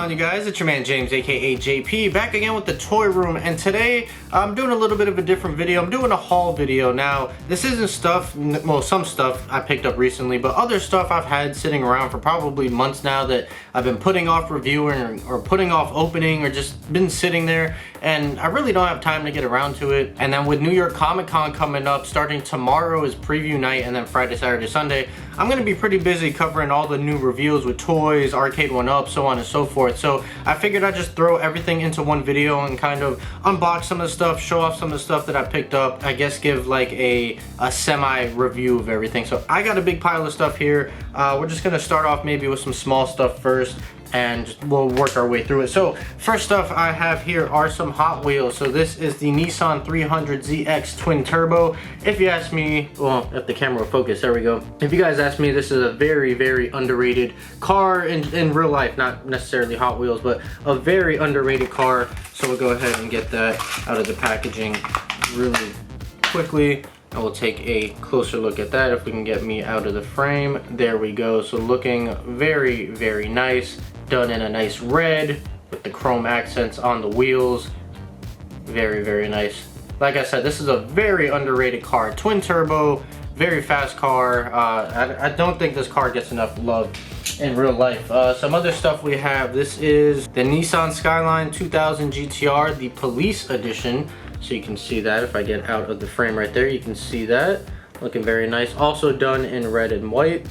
You guys, it's your man James, aka JP, back again with the toy room, and today I'm doing a little bit of a different video. I'm doing a haul video. Now this isn't stuff, well, some stuff I picked up recently, but other stuff I've had sitting around for probably months now that I've been putting off reviewing or putting off opening, or just been sitting there, and I really don't have time to get around to it. And then with New York Comic Con coming up, starting tomorrow is preview night, and then Friday, Saturday, Sunday, I'm gonna be pretty busy covering all the new reveals with toys, arcade 1-up, so on and so forth. So I figured I'd just throw everything into one video and kind of unbox some of the stuff, show off some of the stuff that I picked up, I guess give like a semi review of everything. So I got a big pile of stuff here. We're just gonna start off maybe with some small stuff first, and we'll work our way through it. So first stuff I have here are some Hot Wheels. So this is the Nissan 300ZX Twin Turbo. If you ask me, well, if the camera will focus, there we go. If you guys ask me, this is a very, very underrated car in real life, not necessarily Hot Wheels, but a very underrated car. So we'll go ahead and get that out of the packaging really quickly. And we'll take a closer look at that if we can get me out of the frame. There we go. So looking very, very nice. Done in a nice red with the chrome accents on the wheels. Very, very nice. Like I said, this is a very underrated car. Twin turbo, very fast car. I don't think this car gets enough love in real life. Some other stuff we have. This is the Nissan Skyline 2000 GTR, the police edition. So you can see that if I get out of the frame right there, you can see that. Looking very nice. Also done in red and white.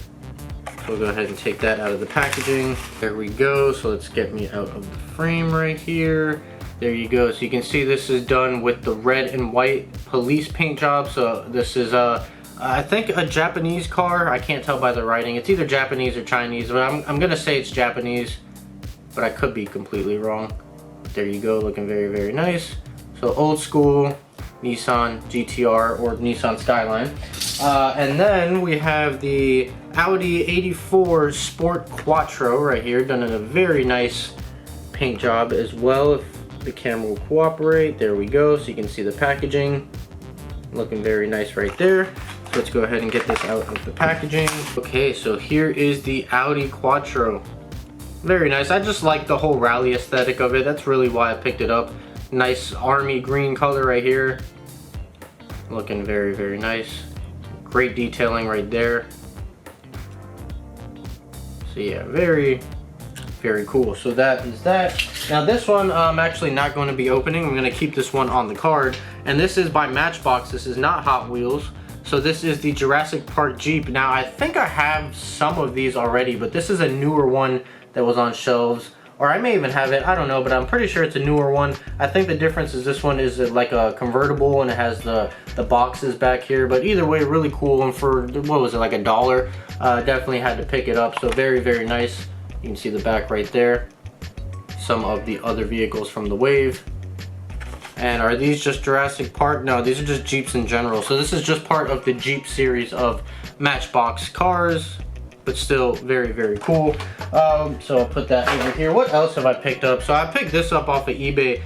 So we'll go ahead and take that out of the packaging. There we go. So let's get me out of the frame right here. There you go. So you can see this is done with the red and white police paint job. So this is I think a Japanese car. I can't tell by the writing. It's either Japanese or Chinese, but I'm gonna say it's Japanese, but I could be completely wrong. There you go. Looking very, very nice. So old school Nissan GTR or Nissan Skyline. And then we have the Audi 84 Sport Quattro right here, done in a very nice paint job as well, if the camera will cooperate. There we go, so you can see the packaging. Looking very nice right there. So let's go ahead and get this out of the packaging. Okay, so here is the Audi Quattro. Very nice. I just like the whole rally aesthetic of it. That's really why I picked it up. Nice army green color right here. Looking very, very nice. Great detailing right there. So yeah, very, very cool. So that is that. Now this one I'm actually not going to be opening. I'm going to keep this one on the card. And this is by Matchbox. This is not Hot Wheels. So this is the Jurassic Park Jeep. Now I think I have some of these already, but this is a newer one that was on shelves. Or I may even have it, I don't know, but I'm pretty sure it's a newer one. I think the difference is this one is like a convertible and it has the boxes back here. But either way, really cool. And for, what was it, like $1? Definitely had to pick it up. So very, very nice. You can see the back right there. Some of the other vehicles from the wave. And are these just Jurassic Park? No, these are just Jeeps in general. So this is just part of the Jeep series of Matchbox cars. But still very, very cool. So I'll put that over here. What else have I picked up? So I picked this up off of eBay.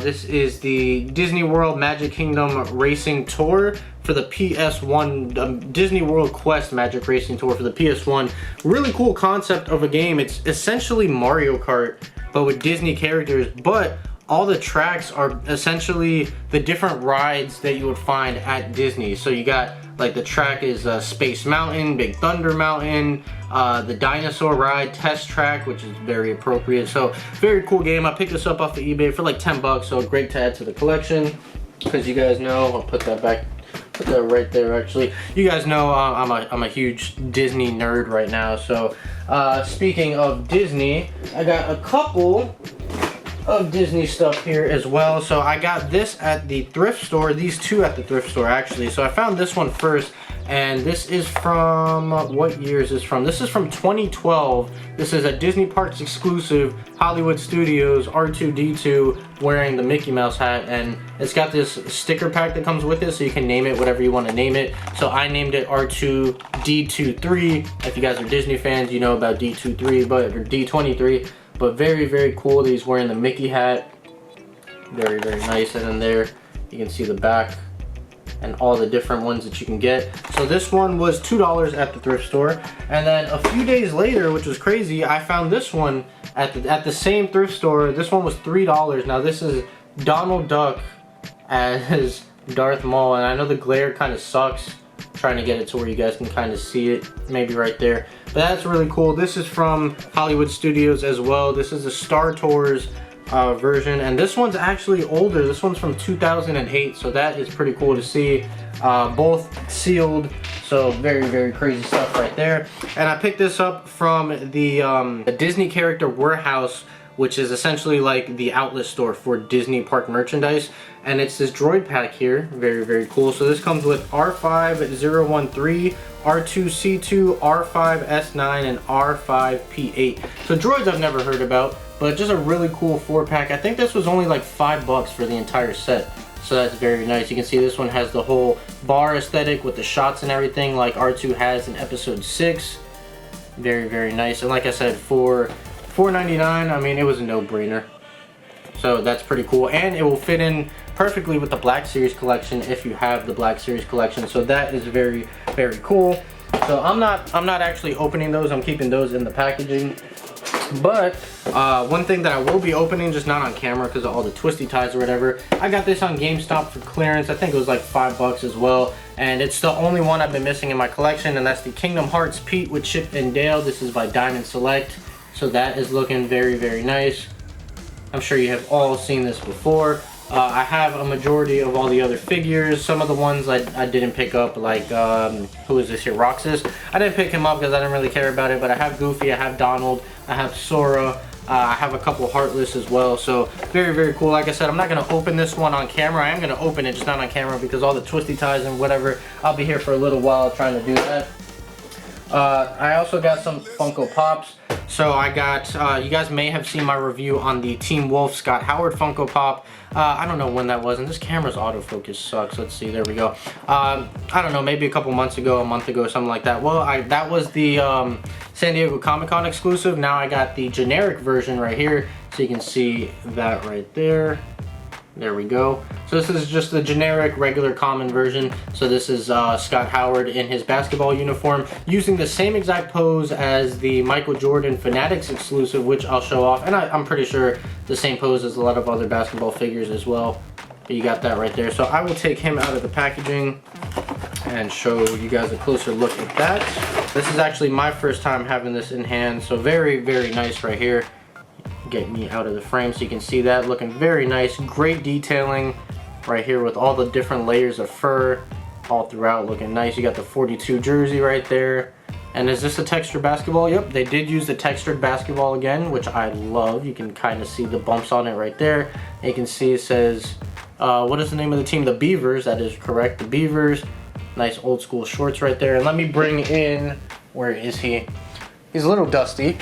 This is the Disney World Magic Kingdom Racing Tour for the PS1, Disney World Quest Magic Racing Tour for the PS1. Really cool concept of a game. It's essentially Mario Kart, but with Disney characters, but all the tracks are essentially the different rides that you would find at Disney. So you got, like, the track is Space Mountain, Big Thunder Mountain, the dinosaur ride, Test Track, which is very appropriate. So very cool game. I picked this up off of eBay for like 10 bucks, so great to add to the collection. Because you guys know, I'll put that back, put that right there actually. You guys know I'm a huge Disney nerd right now. So speaking of Disney, I got a couple of Disney stuff here as well. So I got this at the thrift store, these two at the thrift store actually. So I found this one first, and this is from, what year is this from? This is from 2012. This is a Disney Parks exclusive, Hollywood Studios R2-D2 wearing the Mickey Mouse hat, and it's got this sticker pack that comes with it, so you can name it whatever you want to name it. So I named it R2-D23. If you guys are Disney fans, you know about D23, but or D23. But very, very cool that he's wearing the Mickey hat. Very, very nice. And then there, you can see the back and all the different ones that you can get. So this one was $2 at the thrift store, and then a few days later, which was crazy, I found this one at the same thrift store. This one was $3. Now this is Donald Duck as Darth Maul, and I know the glare kind of sucks, trying to get it to where you guys can kind of see it, maybe right there, but that's really cool. This is from Hollywood Studios as well. This is the Star Tours version, and this one's actually older. This one's from 2008, so that is pretty cool to see. Both sealed, so very crazy stuff right there. And I picked this up from the Disney character warehouse, which is essentially like the outlet store for Disney park merchandise, and it's this droid pack here. Very cool. So this comes with R5013, R2C2, R5S9, and R5P8. So droids I've never heard about, but just a really cool 4-pack. I think this was only like $5 for the entire set, so that's very nice. You can see this one has the whole bar aesthetic with the shots and everything like R2 has in episode 6. Very nice. And like I said, for $4.99, I mean, it was a no-brainer. So that's pretty cool, and it will fit in perfectly with the Black Series collection if you have the Black Series collection. So that is very cool. So I'm not actually opening those. I'm keeping those in the packaging. But one thing that I will be opening, just not on camera because of all the twisty ties or whatever, I got this on GameStop for clearance. I think it was like $5 as well, and it's the only one I've been missing in my collection, and that's the Kingdom Hearts Pete with Chip and Dale. This is by Diamond Select. So that is looking very nice. I'm sure you have all seen this before. I have a majority of all the other figures. Some of the ones I didn't pick up, like, who is this here, Roxas. I didn't pick him up because I didn't really care about it, but I have Goofy, I have Donald, I have Sora, I have a couple Heartless as well. So very cool. Like I said, I'm not going to open this one on camera. I am going to open it, just not on camera, because all the twisty ties and whatever, I'll be here for a little while trying to do that. I also got some Funko Pops. So I got, you guys may have seen my review on the Team Wolf Scott Howard Funko Pop. I don't know when that was, and this camera's autofocus sucks. Let's see, there we go. I don't know, maybe a couple months ago, a month ago, something like that. Well, that was the San Diego Comic-Con exclusive. Now I got the generic version right here, so you can see that right there. There we go. So this is just the generic, regular, common version. So this is Scott Howard in his basketball uniform, using the same exact pose as the Michael Jordan Fanatics exclusive, which I'll show off. And I'm pretty sure the same pose as a lot of other basketball figures as well. But you got that right there. So I will take him out of the packaging and show you guys a closer look at that. This is actually my first time having this in hand. So very nice right here. Get me out of the frame so you can see that, looking very nice. Great detailing right here with all the different layers of fur all throughout, looking nice. You got the 42 jersey right there. And is this a textured basketball? Yep, they did use the textured basketball again, which I love. You can kind of see the bumps on it right there. And you can see it says, what is the name of the team? The Beavers. That is correct, the Beavers. Nice old school shorts right there. And let me bring in, where is he? He's a little dusty.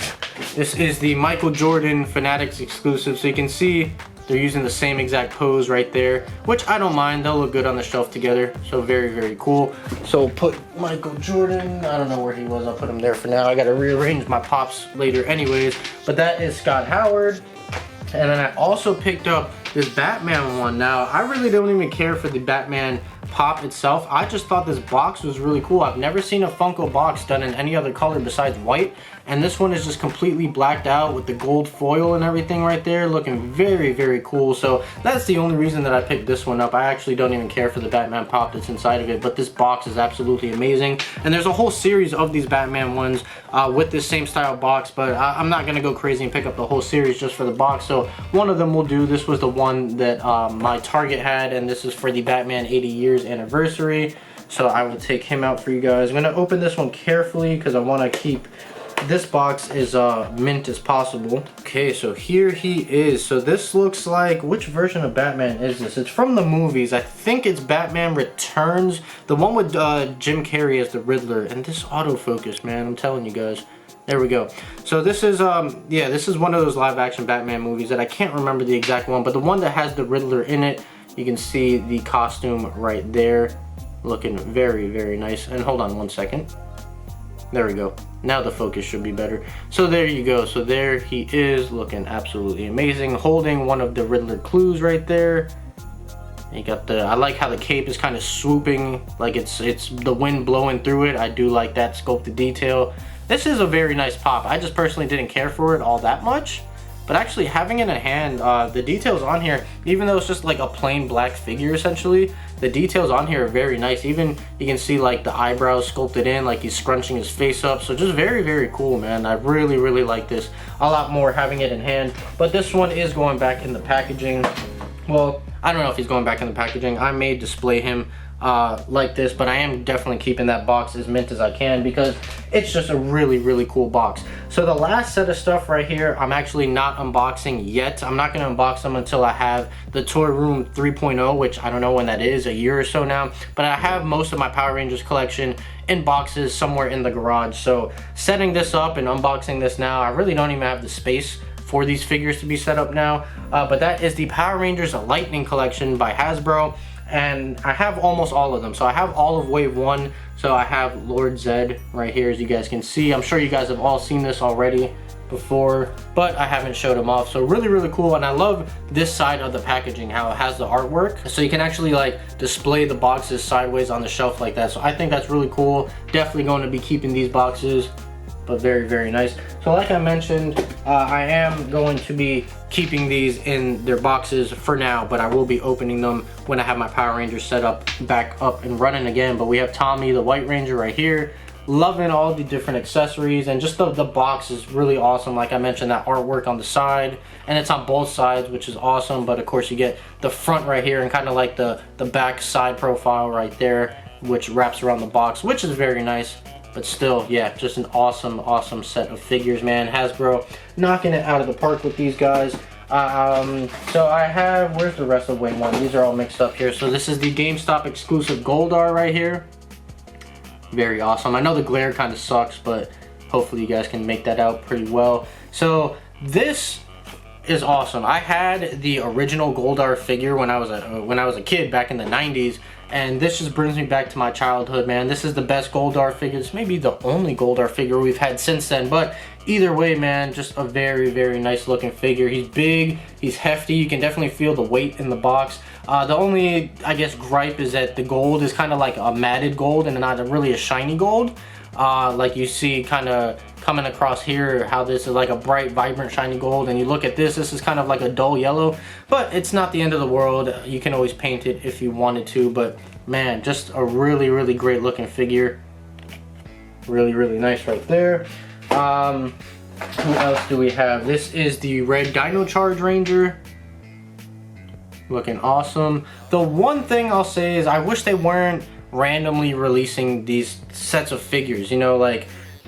This is the Michael Jordan Fanatics exclusive, so you can see they're using the same exact pose right there, which I don't mind. They'll look good on the shelf together, so very cool. So put Michael Jordan, I don't know where he was, I'll put him there for now. I gotta rearrange my pops later anyways, but that is Scott Howard. And then I also picked up this Batman one. Now, I really don't even care for the Batman pop itself. I just thought this box was really cool. I've never seen a Funko box done in any other color besides white, and this one is just completely blacked out with the gold foil and everything right there, looking very cool. So that's the only reason that I picked this one up. I actually don't even care for the Batman pop that's inside of it, but this box is absolutely amazing. And there's a whole series of these Batman ones with this same style box, but I'm not gonna go crazy and pick up the whole series just for the box. So one of them will do. This was the one that my Target had, and this is for the Batman 80 years anniversary. So I will take him out for you guys. I'm gonna open this one carefully because I want to keep this box as mint as possible. Okay, so here he is. So this looks like, which version of Batman is this? It's from the movies. I think it's Batman Returns, the one with Jim Carrey as the Riddler. And this autofocus, man, I'm telling you guys. There we go. So this is yeah, this is one of those live action Batman movies that I can't remember the exact one, but the one that has the Riddler in it. You can see the costume right there, looking very nice. And hold on one second. There we go. Now the focus should be better. So there you go. So there he is, looking absolutely amazing, holding one of the Riddler clues right there. You got the, I like how the cape is kind of swooping, like it's the wind blowing through it. I do like that sculpted detail. This is a very nice pop. I just personally didn't care for it all that much, but actually having it in hand, the details on here, even though it's just like a plain black figure essentially, the details on here are very nice. Even you can see like the eyebrows sculpted in, like he's scrunching his face up. So just very, very cool, man. I really, really like this a lot more having it in hand. But this one is going back in the packaging. Well, I don't know if he's going back in the packaging. I may display him like this, but I am definitely keeping that box as mint as I can because it's just a really, really cool box. So the last set of stuff right here, I'm actually not unboxing yet. I'm not going to unbox them until I have the Toy Room 3.0, which I don't know when that is, a year or so now. But I have most of my Power Rangers collection in boxes somewhere in the garage. So setting this up and unboxing this now, I really don't even have the space for these figures to be set up now. But that is the Power Rangers Lightning Collection by Hasbro. And I have almost all of them. So I have all of Wave 1. So I have Lord Zed right here, as you guys can see. I'm sure you guys have all seen this already before, but I haven't showed them off. So really, really cool. And I love this side of the packaging, how it has the artwork. So you can actually like display the boxes sideways on the shelf like that. So I think that's really cool. Definitely going to be keeping these boxes, but very, very nice. So like I mentioned, I am going to be keeping these in their boxes for now, but I will be opening them when I have my Power Rangers set up, back up and running again. But we have Tommy, the White Ranger right here. Loving all the different accessories, and just the box is really awesome. Like I mentioned, that artwork on the side, and it's on both sides, which is awesome. But of course you get the front right here and kind of like the back side profile right there, which wraps around the box, which is very nice. But still, yeah, just an awesome, awesome set of figures, man. Hasbro knocking it out of the park with these guys. So I have, where's the rest of Wave 1? These are all mixed up here. So this is the GameStop exclusive Goldar right here. Very awesome. I know the glare kind of sucks, but hopefully you guys can make that out pretty well. So this is awesome. I had the original Goldar figure when I was a kid back in the 90s. And this just brings me back to my childhood, man. This is the best Goldar figure. This may be the only Goldar figure we've had since then. But either way, man, just a very, very nice looking figure. He's big, he's hefty. You can definitely feel the weight in the box. The only, I guess, gripe is that the gold is kind of like a matted gold and not really a shiny gold. Like you see kind of coming across here, how this is like a bright, vibrant, shiny gold, and you look at this is kind of like a dull yellow, but it's not the end of the world. You can always paint it if you wanted to, but man, just a really, really great looking figure. Really, really nice right there. Who else do we have? This is the red Dino Charge Ranger. Looking awesome. The one thing I'll say is I wish they weren't randomly releasing these sets of figures. You know, like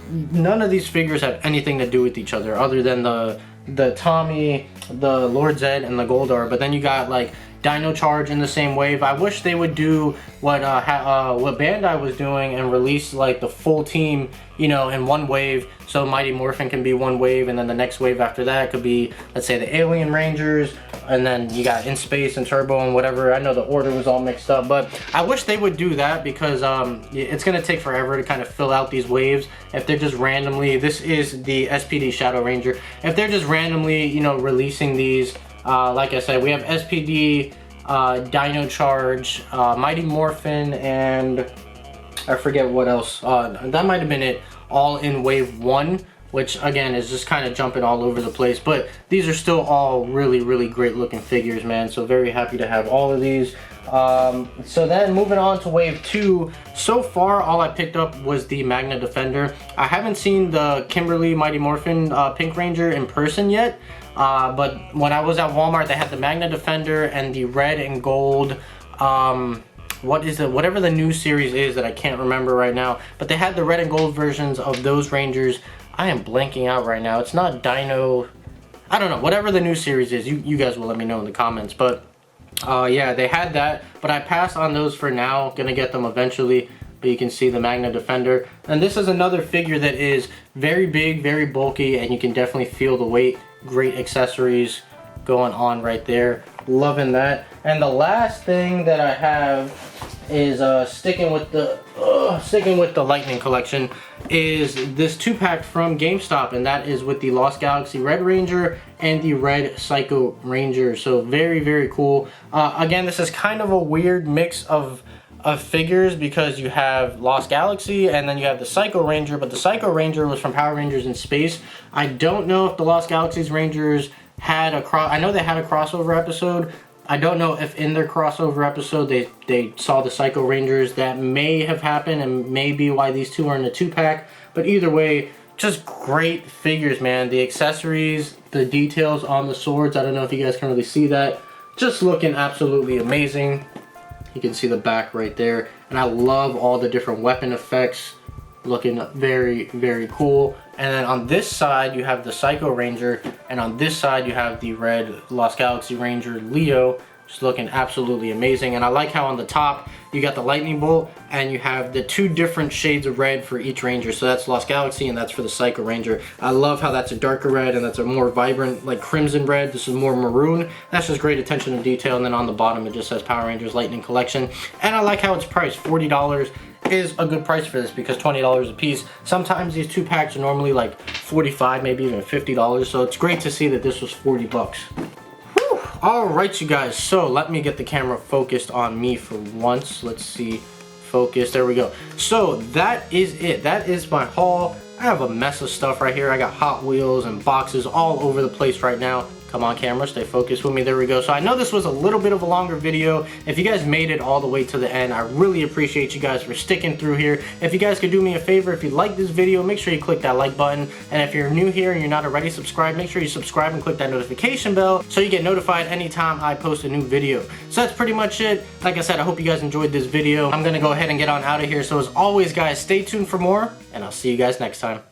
none of these figures have anything to do with each other other than the Tommy, the Lord Zed, and the Goldar. But then you got like Dino Charge in the same wave. I wish they would do what Bandai was doing and release like the full team, you know, in one wave. So Mighty Morphin can be one wave, and then the next wave after that could be, let's say, the Alien Rangers, and then you got In Space and Turbo and whatever. I know the order was all mixed up, but I wish they would do that because it's gonna take forever to kind of fill out these waves. If they're just randomly, this is the SPD Shadow Ranger. If they're just randomly, you know, releasing these, like I said, we have SPD, Dino Charge, Mighty Morphin, and I forget what else. That might have been it, all in wave 1, which again is just kind of jumping all over the place. But these are still all really, really great looking figures, man. So very happy to have all of these. So then moving on to wave 2, so far all I picked up was the Magna Defender. I haven't seen the Kimberly Mighty Morphin Pink Ranger in person yet. But when I was at Walmart, they had the Magna Defender and the red and gold, whatever the new series is that I can't remember right now, but they had the red and gold versions of those Rangers. I am blanking out right now. It's not Dino, I don't know, whatever the new series is, you guys will let me know in the comments. But yeah, they had that, but I passed on those for now. Gonna get them eventually. But you can see the Magna Defender, and this is another figure that is very big, very bulky, and you can definitely feel the weight. Great accessories going on right there. Loving that. And the last thing that I have is sticking with the Lightning collection, is this 2-pack from GameStop, and that is with the Lost Galaxy Red Ranger and the Red Psycho Ranger. So very, very cool. Again, this is kind of a weird mix of figures because you have Lost Galaxy and then you have the Psycho Ranger, but the Psycho Ranger was from Power Rangers in Space. I don't know if the Lost Galaxy's Rangers had I know they had a crossover episode. I don't know if in their crossover episode they saw the Psycho Rangers. That may have happened and may be why these two are in a 2-pack. But either way, just great figures, man. The accessories, the details on the swords, I don't know if you guys can really see that. Just looking absolutely amazing. You can see the back right there. And I love all the different weapon effects. Looking very, very cool. And then on this side you have the Psycho Ranger, and on this side you have the Red Lost Galaxy Ranger Leo, just looking absolutely amazing. And I like how on the top you got the lightning bolt and you have the 2 different shades of red for each ranger. So that's Lost Galaxy and that's for the Psycho Ranger. I love how that's a darker red and that's a more vibrant, like crimson red. This is more maroon. That's just great attention to detail. And then on the bottom it just says Power Rangers Lightning Collection. And I like how it's priced. $40 is a good price for this because $20 a piece. Sometimes these 2-packs are normally like $45, maybe even $50. So it's great to see that this was 40 bucks. Alright, you guys, so let me get the camera focused on me for once. Let's see, focus, there we go. So that is it. That is my haul. I have a mess of stuff right here. I got Hot Wheels and boxes all over the place right now. Come on, camera, stay focused with me. There we go. So I know this was a little bit of a longer video. If you guys made it all the way to the end, I really appreciate you guys for sticking through here. If you guys could do me a favor, if you like this video, make sure you click that like button. And if you're new here and you're not already subscribed, make sure you subscribe and click that notification bell so you get notified anytime I post a new video. So that's pretty much it. Like I said, I hope you guys enjoyed this video. I'm gonna go ahead and get on out of here. So as always, guys, stay tuned for more, and I'll see you guys next time.